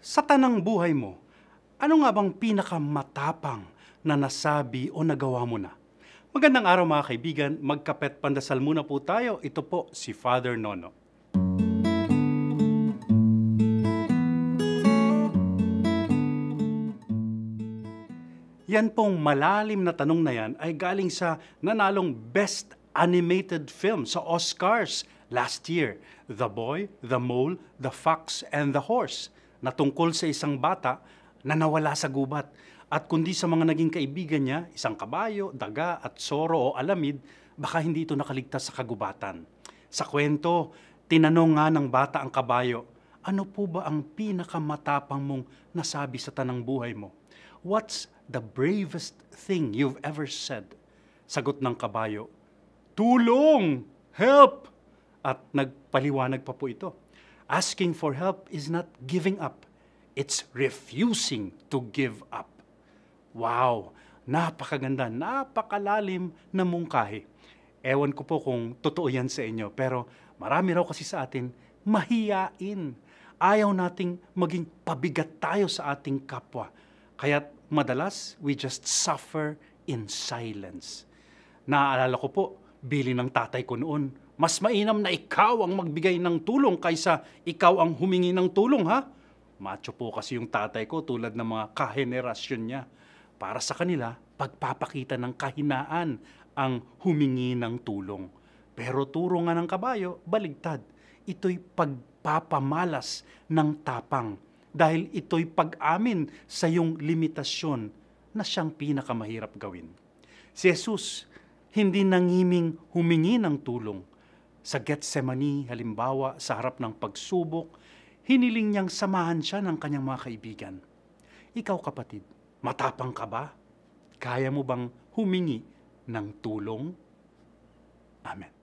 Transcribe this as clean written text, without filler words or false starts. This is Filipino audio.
Sa tanang buhay mo, ano nga bang pinakamatapang na nasabi o nagawa mo na? Magandang araw mga kaibigan, magkapet pandasal muna po tayo. Ito po si Father Nono. Yan pong malalim na tanong na yan ay galing sa nanalong Best Animated Film sa Oscars last year, The Boy, the Mole, the Fox, and the Horse, na tungkol sa isang bata na nawala sa gubat. At kundi sa mga naging kaibigan niya, isang kabayo, daga, at soro o alamid, baka hindi ito nakaligtas sa kagubatan. Sa kwento, tinanong nga ng bata ang kabayo, ano po ba ang pinakamatapang mong nasabi sa tanang buhay mo? What's the bravest thing you've ever said? Sagot ng kabayo, tulong! Help! At nagpaliwanag pa po ito. Asking for help is not giving up. It's refusing to give up. Wow! Napakaganda, napakalalim na mungkahi. Ewan ko po kung totoo yan sa inyo, pero marami raw kasi sa atin mahiyain. Ayaw nating maging pabigat tayo sa ating kapwa. Kaya't madalas, we just suffer in silence. Naaalala ko po, bili ng tatay ko noon, mas mainam na ikaw ang magbigay ng tulong kaysa ikaw ang humingi ng tulong, ha? Macho po kasi yung tatay ko tulad ng mga kahenerasyon niya. Para sa kanila, pagpapakita ng kahinaan ang humingi ng tulong. Pero turo nga ng kabayo, baligtad. Ito'y pagpapamalas ng tapang. Dahil ito'y pag-amin sa iyong limitasyon na siyang pinakamahirap gawin. Si Jesus, hindi nangiming humingi ng tulong. Sa Getsemani, halimbawa, sa harap ng pagsubok, hiniling niyang samahan siya ng kanyang mga kaibigan. Ikaw kapatid, matapang ka ba? Kaya mo bang humingi ng tulong? Amen.